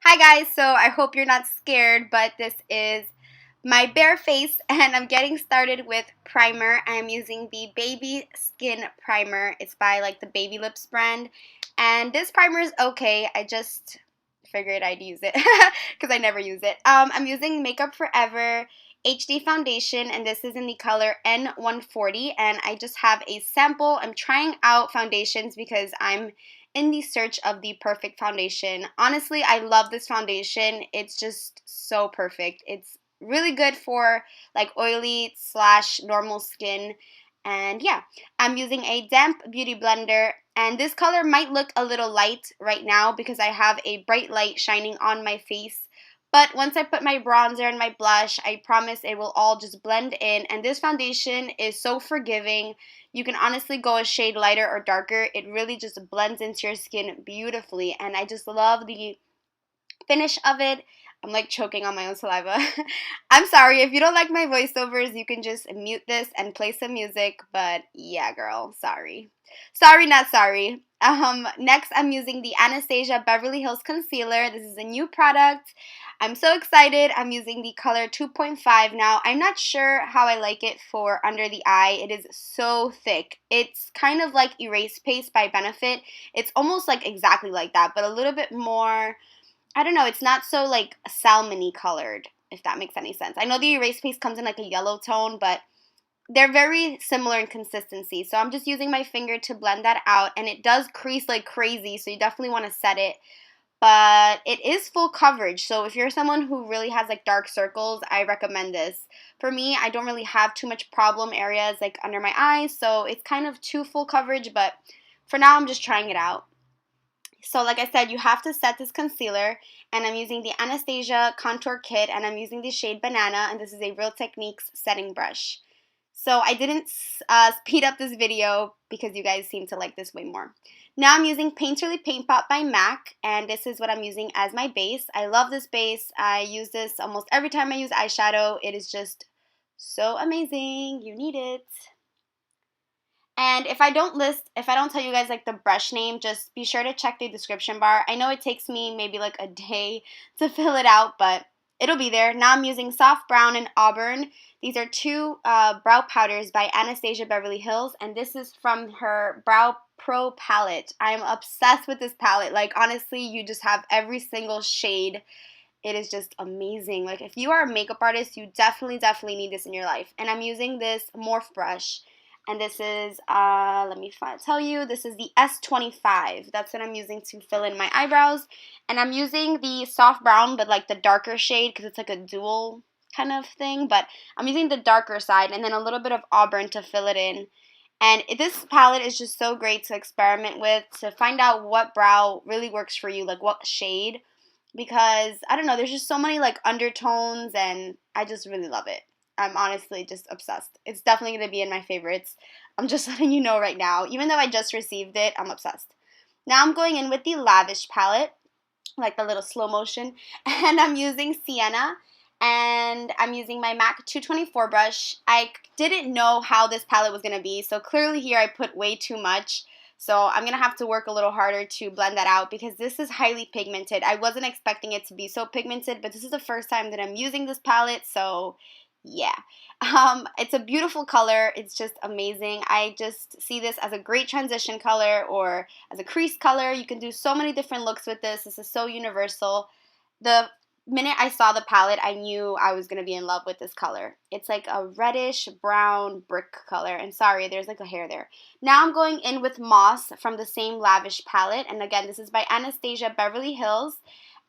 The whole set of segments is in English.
Hi guys, so I hope you're not scared, but this is my bare face and I'm getting started with primer. I'm using the Baby Skin Primer. It's by like the Baby Lips brand. And this primer is okay. I just figured I'd use it because I never use it. I'm using Makeup Forever HD foundation and this is in the color N140 and I just have a sample. I'm trying out foundations because I'm in the search of the perfect foundation. Honestly, I love this foundation. It's just so perfect. It's really good for like oily slash normal skin. And yeah, I'm using a damp beauty blender and this color might look a little light right now because I have a bright light shining on my face. But once I put my bronzer and my blush, I promise it will all just blend in. And this foundation is so forgiving. You can honestly go a shade lighter or darker. It really just blends into your skin beautifully. And I just love the finish of it. I'm like choking on my own saliva. I'm sorry, if you don't like my voiceovers, you can just mute this and play some music, but yeah, girl, sorry. Sorry, not sorry. Next, I'm using the Anastasia Beverly Hills Concealer. This is a new product. I'm so excited. I'm using the color 2.5 now. I'm not sure how I like it for under the eye. It is so thick. It's kind of like Erase Paste by Benefit. It's almost like exactly like that, but a little bit more, I don't know, it's not so like salmon-y colored, if that makes any sense. I know the erase paste comes in like a yellow tone, but they're very similar in consistency. So I'm just using my finger to blend that out, and it does crease like crazy, so you definitely want to set it. But it is full coverage, so if you're someone who really has like dark circles, I recommend this. For me, I don't really have too much problem areas like under my eyes, so it's kind of too full coverage, but for now I'm just trying it out. So like I said, you have to set this concealer, and I'm using the Anastasia Contour Kit, and I'm using the shade Banana, and this is a Real Techniques setting brush. So I didn't speed up this video because you guys seem to like this way more. Now I'm using Painterly Paint Pot by MAC, and this is what I'm using as my base. I love this base. I use this almost every time I use eyeshadow. It is just so amazing. You need it. And if I don't tell you guys like the brush name, just be sure to check the description bar. I know it takes me maybe like a day to fill it out, but it'll be there. Now I'm using Soft Brown and Auburn. These are two brow powders by Anastasia Beverly Hills, and this is from her Brow Pro palette. I'm obsessed with this palette. Like honestly, you just have every single shade. It is just amazing. Like if you are a makeup artist, you definitely need this in your life. And I'm using this Morph brush. And this is, let me tell you, this is the S25. That's what I'm using to fill in my eyebrows. And I'm using the soft brown, but like the darker shade because it's like a dual kind of thing. But I'm using the darker side and then a little bit of auburn to fill it in. And this palette is just so great to experiment with, to find out what brow really works for you, like what shade. Because, I don't know, there's just so many like undertones and I just really love it. I'm honestly just obsessed. It's definitely going to be in my favorites. I'm just letting you know right now. Even though I just received it, I'm obsessed. Now I'm going in with the Lavish palette, like the little slow motion. And I'm using Sienna. And I'm using my MAC 224 brush. I didn't know how this palette was going to be. So clearly here I put way too much. So I'm going to have to work a little harder to blend that out because this is highly pigmented. I wasn't expecting it to be so pigmented, but this is the first time that I'm using this palette, so yeah. It's a beautiful color. It's just amazing. I just see this as a great transition color or as a crease color. You can do so many different looks with this. This is so universal. The minute I saw the palette, I knew I was going to be in love with this color. It's like a reddish brown brick color. And sorry, there's like a hair there. Now I'm going in with Moss from the same Lavish palette. And again, this is by Anastasia Beverly Hills.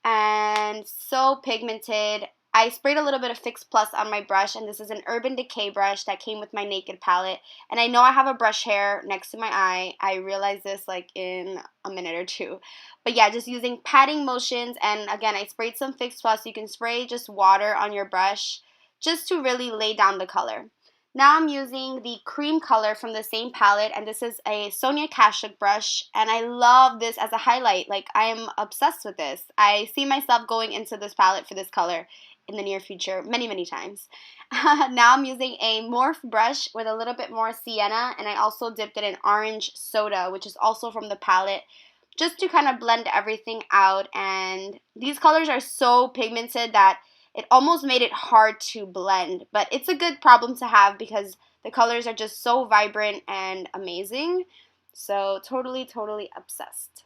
And so pigmented. I sprayed a little bit of Fix Plus on my brush, and this is an Urban Decay brush that came with my Naked palette. And I know I have a brush hair next to my eye. I realized this like in a minute or two. But yeah, just using patting motions, and again, I sprayed some Fix Plus. You can spray just water on your brush just to really lay down the color. Now I'm using the cream color from the same palette, and this is a Sonia Kashuk brush, and I love this as a highlight. Like, I am obsessed with this. I see myself going into this palette for this color in the near future many times. Now I'm using a Morph brush with a little bit more sienna, and I also dipped it in orange soda, which is also from the palette. just to kind of blend everything out. And these colors are so pigmented that it almost made it hard to blend, but it's a good problem to have because the colors are just so vibrant and amazing. So totally, totally obsessed.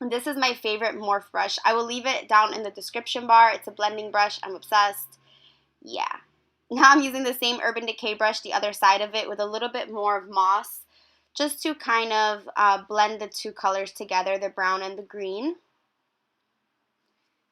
And this is my favorite Morph brush. I will leave it down in the description bar. It's a blending brush. I'm obsessed. Yeah. Now I'm using the same Urban Decay brush, the other side of it, with a little bit more of moss, just to kind of blend the two colors together, the brown and the green.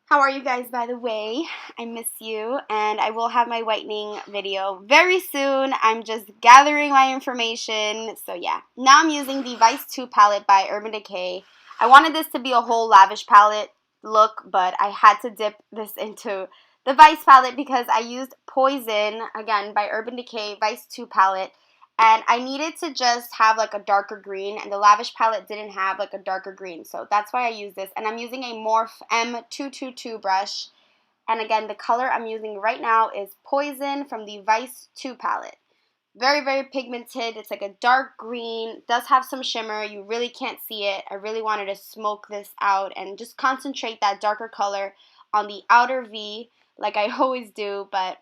How are you guys, by the way? I miss you, and I will have my whitening video very soon. I'm just gathering my information, so yeah. Now I'm using the Vice 2 palette by Urban Decay. I wanted this to be a whole lavish palette look, but I had to dip this into the Vice palette because I used Poison, again, by Urban Decay, Vice 2 palette. And I needed to just have like a darker green, and the Lavish palette didn't have like a darker green. So that's why I use this. And I'm using a Morph M222 brush. And again, the color I'm using right now is Poison from the Vice 2 palette. Very, very pigmented. It's like a dark green. It does have some shimmer. You really can't see it. I really wanted to smoke this out and just concentrate that darker color on the outer V like I always do, but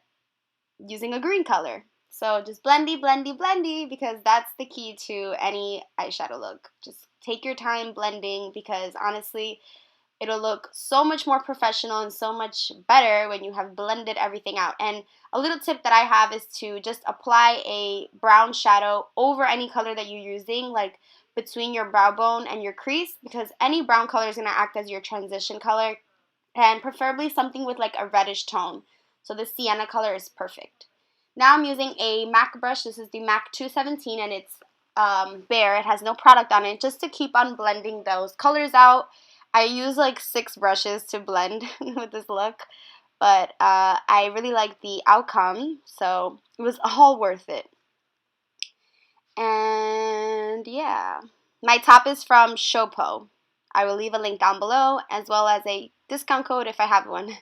using a green color. So just blendy, blendy, blendy, because that's the key to any eyeshadow look. Just take your time blending because honestly, it'll look so much more professional and so much better when you have blended everything out. And a little tip that I have is to just apply a brown shadow over any color that you're using, like between your brow bone and your crease, because any brown color is going to act as your transition color, and preferably something with like a reddish tone. So the sienna color is perfect. Now I'm using a MAC brush. This is the MAC 217, and it's bare. It has no product on it, just to keep on blending those colors out. I use like 6 brushes to blend with this look, but I really like the outcome, so it was all worth it. And yeah, my top is from Shopo. I will leave a link down below, as well as a discount code if I have one.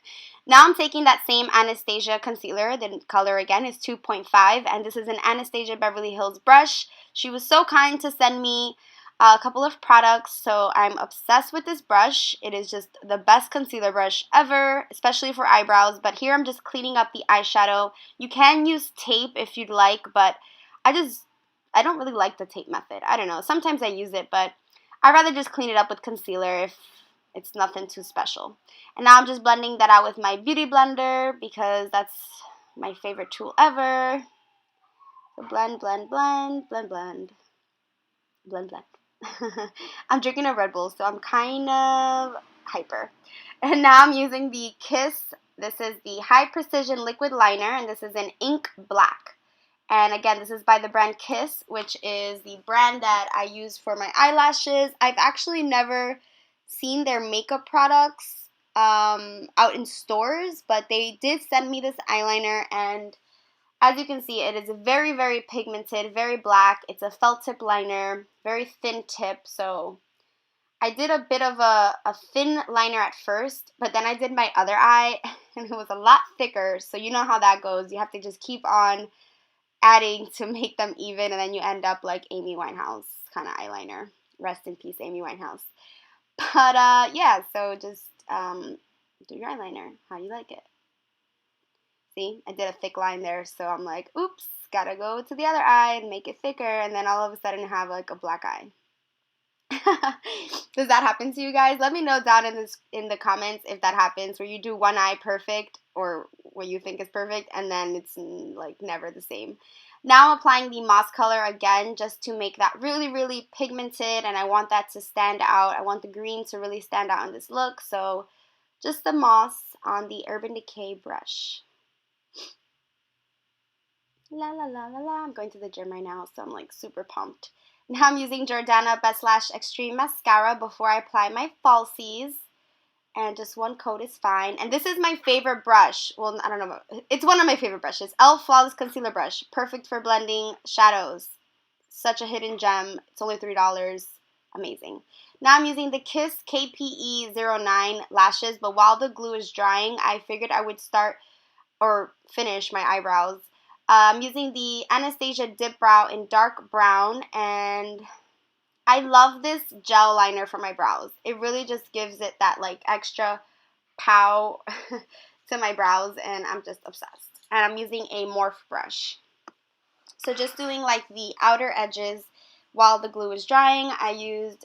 Now I'm taking that same Anastasia concealer. The color again is 2.5, and this is an Anastasia Beverly Hills brush. She was so kind to send me a couple of products, so I'm obsessed with this brush. It is just the best concealer brush ever, especially for eyebrows, but here I'm just cleaning up the eyeshadow. You can use tape if you'd like, but I don't really like the tape method. I don't know. Sometimes I use it, but I'd rather just clean it up with concealer if it's nothing too special. And now I'm just blending that out with my beauty blender because that's my favorite tool ever. So blend, blend, blend, blend, blend. Blend, blend. I'm drinking a Red Bull, so I'm kind of hyper. And now I'm using the Kiss. This is the High Precision Liquid Liner, and this is in Ink Black. And again, this is by the brand Kiss, which is the brand that I use for my eyelashes. I've actually never seen their makeup products out in stores, but they did send me this eyeliner, and as you can see, it is very, very pigmented, very black. It's a felt tip liner, very thin tip, so I did a bit of a thin liner at first, but then I did my other eye, and it was a lot thicker, so you know how that goes. You have to just keep on adding to make them even, and then you end up like Amy Winehouse kind of eyeliner. Rest in peace, Amy Winehouse. But yeah, so just do your eyeliner how you like it. See, I did a thick line there, so I'm like, oops, gotta go to the other eye and make it thicker, and then all of a sudden have like a black eye. Does that happen to you guys? Let me know down in the comments if that happens, where you do one eye perfect or what you think is perfect, and then it's like never the same. Now I'm applying the moss color again, just to make that really, really pigmented, and I want that to stand out. I want the green to really stand out in this look, so just the moss on the Urban Decay brush. La la la la la. I'm going to the gym right now, so I'm like super pumped. Now I'm using Jordana Best Lash Extreme Mascara before I apply my falsies. And just one coat is fine. And this is my favorite brush. Well, I don't know. It's one of my favorite brushes. e.l.f. Flawless Concealer Brush. Perfect for blending shadows. Such a hidden gem. It's only $3. Amazing. Now I'm using the Kiss KPE09 lashes. But while the glue is drying, I figured I would start or finish my eyebrows. I'm using the Anastasia Dip Brow in dark brown, and I love this gel liner for my brows. It really just gives it that like extra pow to my brows, and I'm just obsessed. And I'm using a Morph brush. So just doing like the outer edges while the glue is drying. I used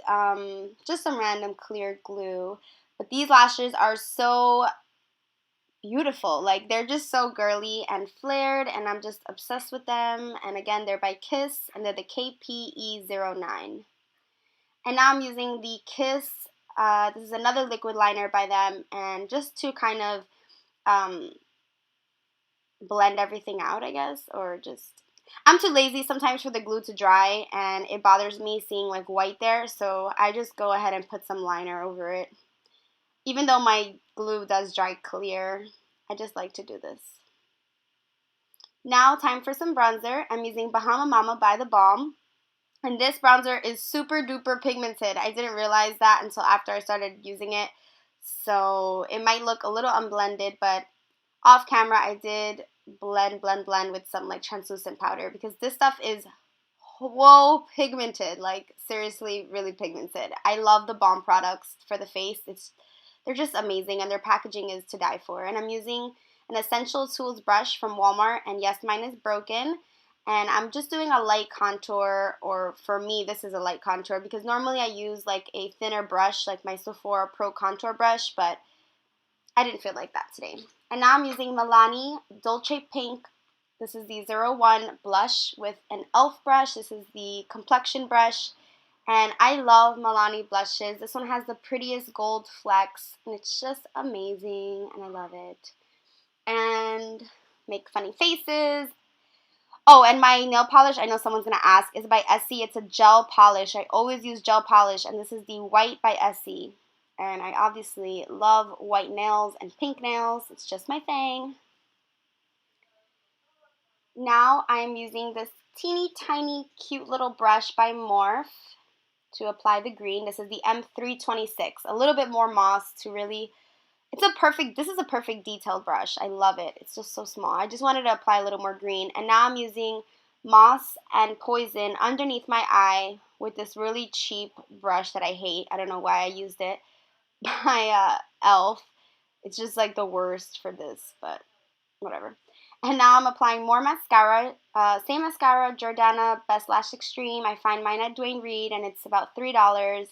just some random clear glue. But these lashes are so beautiful. Like, they're just so girly and flared, and I'm just obsessed with them. And again, they're by Kiss, and they're the KPE09. And now I'm using the Kiss, this is another liquid liner by them, and just to kind of blend everything out, I guess, or just, I'm too lazy sometimes for the glue to dry, and it bothers me seeing like white there, so I just go ahead and put some liner over it. Even though my glue does dry clear, I just like to do this. Now time for some bronzer. I'm using Bahama Mama by The Balm. And this bronzer is super duper pigmented. I didn't realize that until after I started using it. So it might look a little unblended, but off camera I did blend with some like translucent powder, because this stuff is whoa pigmented, like seriously really pigmented. I love the Balm products for the face. They're just amazing, and their packaging is to die for. And I'm using an Essential Tools brush from Walmart, and yes, mine is broken. And I'm just doing a light contour, or for me, this is a light contour, because normally I use like a thinner brush, like my Sephora Pro Contour brush, but I didn't feel like that today. And now I'm using Milani Dolce Pink. This is the 01 blush with an e.l.f. brush. This is the complexion brush. And I love Milani blushes. This one has the prettiest gold flecks, and it's just amazing, and I love it. And make funny faces. Oh, and my nail polish, I know someone's going to ask, is by Essie. It's a gel polish. I always use gel polish, and this is the White by Essie. And I obviously love white nails and pink nails. It's just my thing. Now I'm using this teeny tiny cute little brush by Morph to apply the green. This is the M326, a little bit more moss to really, this is a perfect detailed brush. I love it. It's just so small. I just wanted to apply a little more green. And now I'm using Moss and Poison underneath my eye with this really cheap brush that I hate. I don't know why I used it, by e.l.f. It's just like the worst for this, but whatever. And now I'm applying more mascara. Same mascara, Jordana Best Lash Extreme. I find mine at Duane Reade, and it's about $3.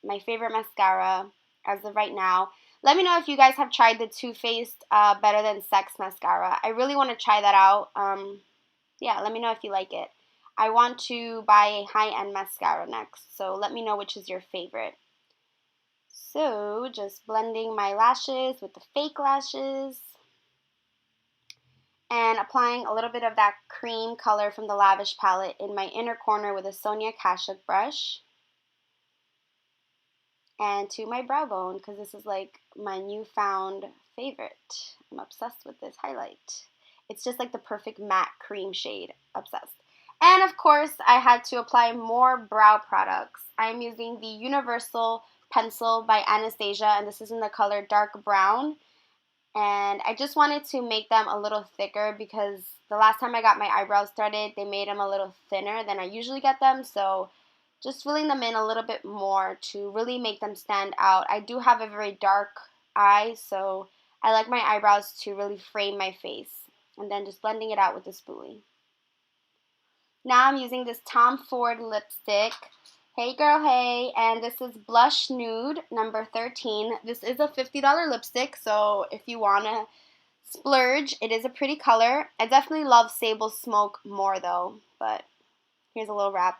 My favorite mascara as of right now. Let me know if you guys have tried the Too Faced Better Than Sex mascara. I really want to try that out. Yeah, let me know if you like it. I want to buy a high-end mascara next, so let me know which is your favorite. So, just blending my lashes with the fake lashes. And applying a little bit of that cream color from the Lavish palette in my inner corner with a Sonia Kashuk brush. And to my brow bone, because this is like my newfound favorite. I'm obsessed with this highlight. It's just like the perfect matte cream shade. Obsessed. And of course, I had to apply more brow products. I'm using the Universal Pencil by Anastasia, and this is in the color Dark Brown. And I just wanted to make them a little thicker, because the last time I got my eyebrows threaded, they made them a little thinner than I usually get them. So just filling them in a little bit more to really make them stand out. I do have a very dark eye, so I like my eyebrows to really frame my face. And then just blending it out with the spoolie. Now I'm using this Tom Ford lipstick. Hey girl, hey, and this is Blush Nude number 13. This is a $50 lipstick, so if you want to splurge, it is a pretty color. I definitely love Sable Smoke more though, but here's a little wrap.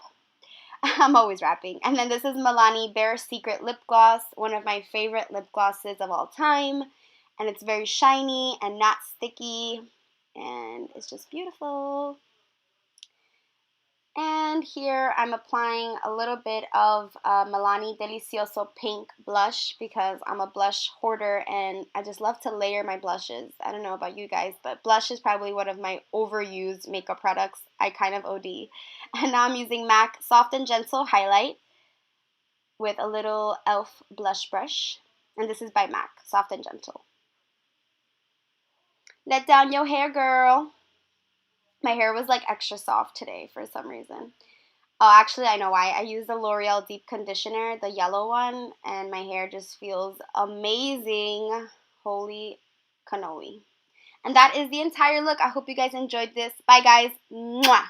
I'm always wrapping. And then this is Milani Bare Secret Lip Gloss, one of my favorite lip glosses of all time. And it's very shiny and not sticky, and it's just beautiful. And here I'm applying a little bit of Milani Delicioso Pink blush, because I'm a blush hoarder and I just love to layer my blushes. I don't know about you guys, but blush is probably one of my overused makeup products. I kind of OD. And now I'm using MAC Soft and Gentle Highlight with a little e.l.f. blush brush. And this is by MAC, Soft and Gentle. Let down your hair, girl. My hair was like extra soft today for some reason. Oh, actually, I know why. I use the L'Oreal Deep Conditioner, the yellow one, and my hair just feels amazing. Holy cannoli. And that is the entire look. I hope you guys enjoyed this. Bye, guys. Mwah.